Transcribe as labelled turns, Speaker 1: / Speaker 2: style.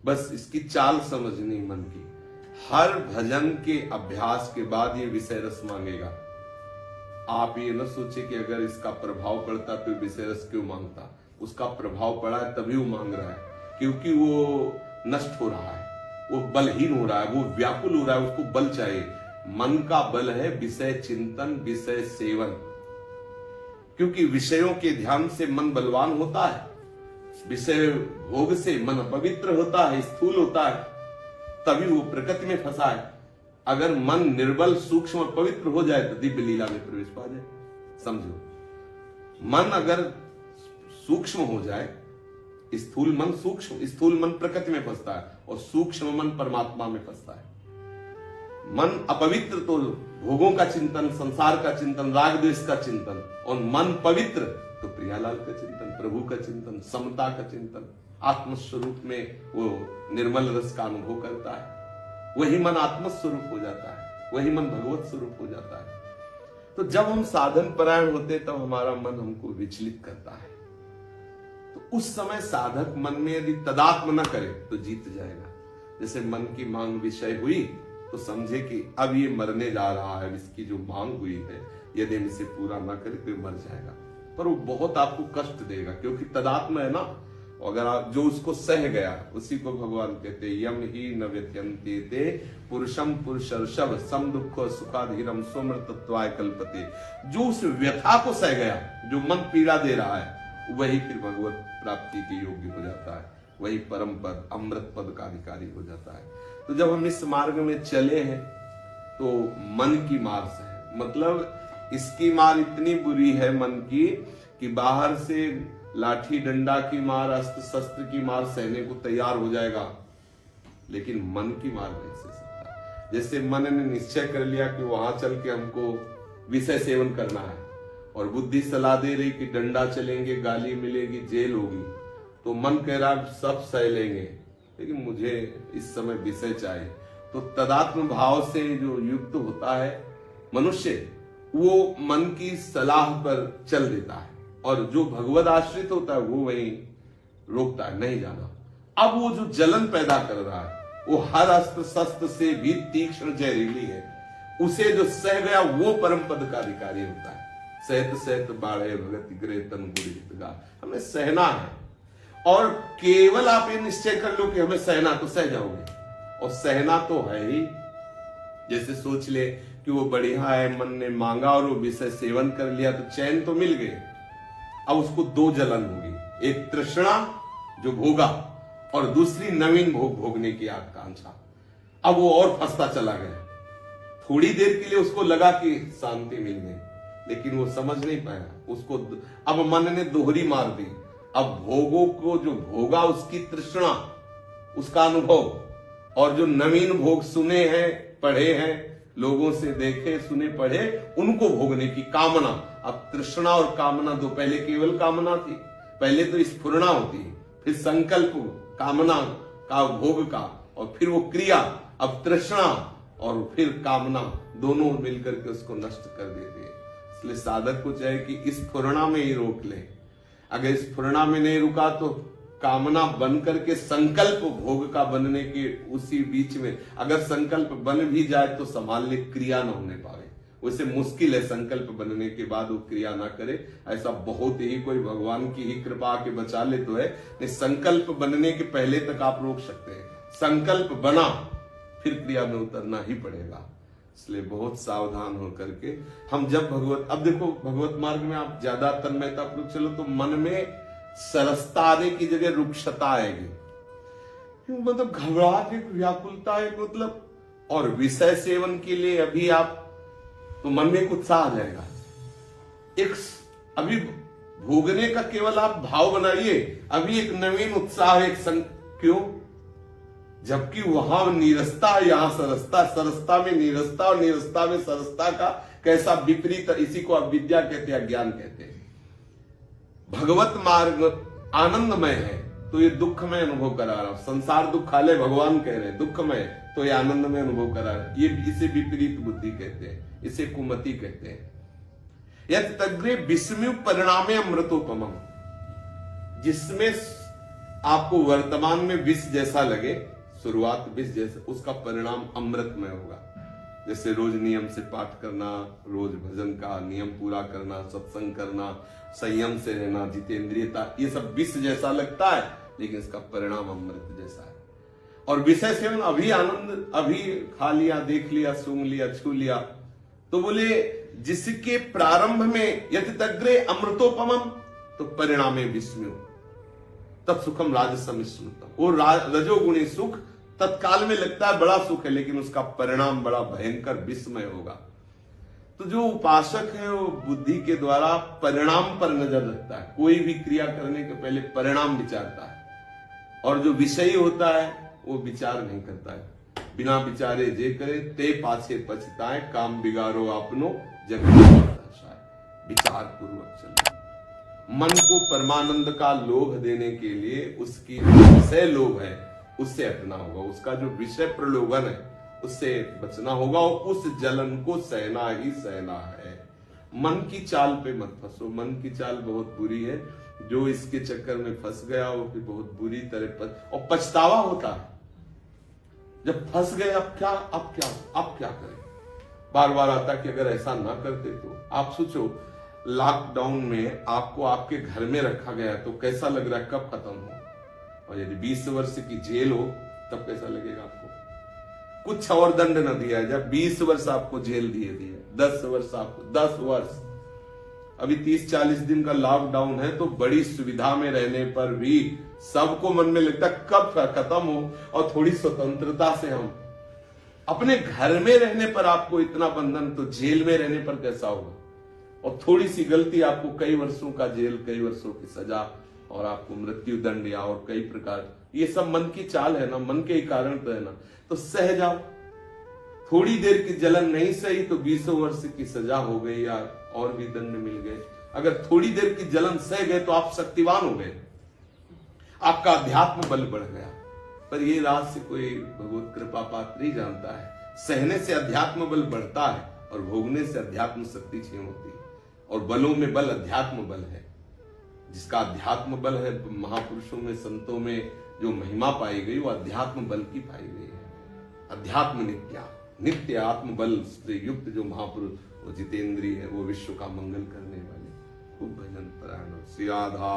Speaker 1: बस इसकी चाल समझनी मन की। हर भजन के अभ्यास के बाद ये विषय रस मांगेगा। आप ये न सोचे कि अगर इसका प्रभाव पड़ता तो विषय रस क्यों मांगता। उसका प्रभाव पड़ा है तभी वो मांग रहा है, क्योंकि वो नष्ट हो रहा है, वो बलहीन हो रहा है, वो व्याकुल हो रहा है, उसको बल चाहिए। मन का बल है विषय चिंतन, विषय सेवन। क्योंकि विषयों के ध्यान से मन बलवान होता है, विषय भोग से मन पवित्र होता है, स्थूल होता है, तभी वो प्रकृति में फंसा है। अगर मन निर्बल, सूक्ष्म और पवित्र हो जाए तो दिव्य लीला में प्रवेश पा जाए। समझो, मन अगर सूक्ष्म हो जाए, स्थूल मन सूक्ष्म, स्थूल मन प्रकृति में फंसता है और सूक्ष्म मन परमात्मा में फंसता है। मन अपवित्र तो भोगों का चिंतन, संसार का चिंतन, राग द्वेष का चिंतन, और मन पवित्र तो प्रियालाल का चिंतन, प्रभु का चिंतन, समता का चिंतन, आत्मस्वरूप में वो निर्मल रस का अनुभव करता है। वही मन आत्मस्वरूप हो जाता है, वही मन भगवत स्वरूप हो जाता है। तो जब हम साधन परायण होते तब हमारा मन हमको विचलित करता है। तो उस समय साधक मन में यदि तदात्म न करे तो जीत जाएगा। जैसे मन की मांग विषय हुई तो समझे कि अब ये मरने जा रहा है, इसकी जो मांग हुई है यदि हम इसे पूरा ना करें तो मर जाएगा। पर वो बहुत आपको कष्ट देगा, क्योंकि तदात्म है ना। अगर आप जो उसको सह गया, उसी को भगवान कहते यम ही न व्यत्यन्ते ते पुरुषम पुरुषर्षभ सम दुख सुखाधीरम स्वमृतत्वाय कल्पते। जो उस व्यथा को सह गया, जो मन पीड़ा दे रहा है, वही फिर भगवत प्राप्ति के योग्य हो जाता है, वही परम पद अमृत पद का अधिकारी हो जाता है। तो जब हम इस मार्ग में चले हैं तो मन की मार से, मतलब इसकी मार इतनी बुरी है मन की कि बाहर से लाठी डंडा की मार, अस्त्र शस्त्र की मार सहने को तैयार हो जाएगा, लेकिन मन की मार नहीं सह सकता। जैसे मन ने निश्चय कर लिया कि वहां चल के हमको विषय सेवन करना है, और बुद्धि सलाह दे रही कि डंडा चलेंगे, गाली मिलेगी, जेल होगी, तो मन कह रहा सब सह लेंगे, लेकिन मुझे इस समय विषय चाहिए। तो तदात्म भाव से जो युक्त होता है मनुष्य, वो मन की सलाह पर चल देता है, और जो भगवद आश्रित होता है वो वही रोकता है, नहीं जाना। अब वो जो जलन पैदा कर रहा है वो हर अस्त्र शस्त्र से भी तीक्ष्ण जहरीली है, उसे जो सह गया वो परम पद का अधिकारी होता है। सहत सहत बाढ़े भगत गृह तन गुरिगा, हमें सहना है। और केवल आप ये निश्चय कर लो कि हमें सहना, तो सह जाओगे। और सहना तो है ही। जैसे सोच ले कि वो बढ़िया है, मन ने मांगा और वो विषय सेवन कर लिया तो चैन तो मिल गए। अब उसको दो जलन होगी, एक तृष्णा जो भोगा, और दूसरी नवीन भोग भोगने की आकांक्षा। अब वो और फंसता चला गया। थोड़ी देर के लिए उसको लगा कि शांति मिल गई, लेकिन वो समझ नहीं पाया उसको। अब मन ने दोहरी मार दी। अब भोगों को जो भोगा उसकी तृष्णा, उसका अनुभव, और जो नवीन भोग सुने हैं, पढ़े हैं, लोगों से देखे सुने पढ़े, उनको भोगने की कामना। अब तृष्णा और कामना दो, पहले केवल कामना थी, पहले तो स्फुरना होती है, फिर संकल्प कामना का भोग का, और फिर वो क्रिया। अब तृष्णा और फिर कामना दोनों मिलकर के उसको नष्ट कर देती है। इसलिए साधक को चाहे कि इस स्फुरना में ही रोक ले। अगर स्फुरना में नहीं रुका तो कामना बन करके संकल्प भोग का बनने के उसी बीच में, अगर संकल्प बन भी जाए तो संभालने क्रिया न होने पावे। उसे मुश्किल है संकल्प बनने के बाद वो क्रिया ना करे। ऐसा बहुत ही कोई भगवान की ही कृपा के बचा ले तो है, नहीं संकल्प बनने के पहले तक आप रोक सकते हैं। संकल्प बना फिर क्रिया में उतरना ही पड़ेगा। इसलिए बहुत सावधान होकर के हम जब भगवत, अब देखो भगवत मार्ग में आप ज्यादा तन्मयता पूर्वक चलो तो मन में सरसता आने की जगह रुक्षता आएगी, मतलब घबराहट, एक व्याकुलता, एक मतलब, और विषय सेवन के लिए अभी आप तो मन में एक उत्साह आ जाएगा। एक अभी भोगने का केवल आप भाव बनाइए, अभी एक नवीन उत्साह, एक क्यों, जबकि वहां नीरसता, यहां सरसता, सरसता में नीरसता और नीरसता में सरसता का कैसा विपरीत। इसी को अविद्या कहते हैं, अज्ञान कहते हैं। भगवत मार्ग आनंदमय है तो ये दुखमय अनुभव करा रहा, संसार दुखालय भगवान कह रहे हैं, दुखमय तो ये आनंदमय अनुभव करा रहा है। ये इसे विपरीत बुद्धि कहते हैं, इसे कुमति कहते हैं। यत् तग्रे विस्मय परिणामे अमृतोपमम्, जिसमें आपको वर्तमान में विष जैसा लगे, शुरुआत विष जैसे, उसका परिणाम अमृतमय होगा। जैसे रोज नियम से पाठ करना, रोज भजन का नियम पूरा करना, सत्संग करना, संयम से रहना, जितेंद्रियता, ये सब विष जैसा लगता है, लेकिन इसका परिणाम अमृत जैसा है। और विषय सेवन अभी आनंद, अभी खा लिया, देख लिया, सूंघ लिया, छू लिया, तो बोले जिसके प्रारंभ में यतितग्रे अमृतोपमम तो परिणामे विस्मयो तत्सुखम राजसम स्मृतम। वो रजोगुणी सुख तत्काल में लगता है बड़ा सुख है, लेकिन उसका परिणाम बड़ा भयंकर विस्मय होगा। तो जो उपासक है वो बुद्धि के द्वारा परिणाम पर नजर रखता है, कोई भी क्रिया करने के पहले परिणाम विचारता है, और जो विषयी होता है वो विचार नहीं करता है। बिना विचारे जे करे ते पाछे पछताए, काम बिगाड़ो अपनो जग विचार पूर्वक चलो। मन को परमानंद का लोभ देने के लिए उसकी विषय लोभ है उससे हटना होगा, उसका जो विषय प्रलोभन है उससे बचना होगा, और उस जलन को सहना ही सहना है। मन की चाल पे मत फंसो, मन की चाल बहुत बुरी है, जो इसके चक्कर में फंस गया वो फिर बहुत बुरी तरह और पछतावा होता है जब फंस गए। अब क्या करें, बार बार आता कि अगर ऐसा ना करते तो। आप सोचो लॉकडाउन में आपको आपके घर में रखा गया तो कैसा लग रहा है, कब खत्म हो, और यदि 20 वर्ष की जेल हो तब कैसा लगेगा आपको। कुछ और दंड न दिया जब 20 वर्ष आपको जेल दिए 10 वर्ष आपको 10 वर्ष, अभी 30-40 दिन का लॉकडाउन है, तो बड़ी सुविधा में रहने पर भी सबको मन में लगता कब खत्म हो और थोड़ी स्वतंत्रता से हम अपने घर में रहने पर आपको इतना बंधन, तो जेल में रहने पर कैसा होगा। और थोड़ी सी गलती आपको कई वर्षों का जेल, कई वर्षों की सजा, और आपको मृत्यु दंड या और कई प्रकार। ये सब मन की चाल है ना, मन के ही कारण तो है ना। तो सह जाओ, थोड़ी देर की जलन नहीं सही तो 20 वर्ष की सजा हो गई या और भी दंड मिल गए। अगर थोड़ी देर की जलन सह गए तो आप शक्तिवान हो गए, आपका अध्यात्म बल बढ़ गया। पर ये रहस्य कोई भगवत कृपा पात्र ही जानता है। सहने से अध्यात्म बल बढ़ता है और भोगने से अध्यात्म शक्ति क्षीण होती है, और बलों में बल अध्यात्म बल है। जिसका अध्यात्म बल है, महापुरुषों में, संतों में जो महिमा पाई गई वो अध्यात्म बल की पाई गई है। अध्यात्म नित्य आत्म बल से युक्त जो महापुरुष, वो जितेंद्रिय है, वो विश्व का मंगल करने वाले, खूब भजन परायण। श्री राधा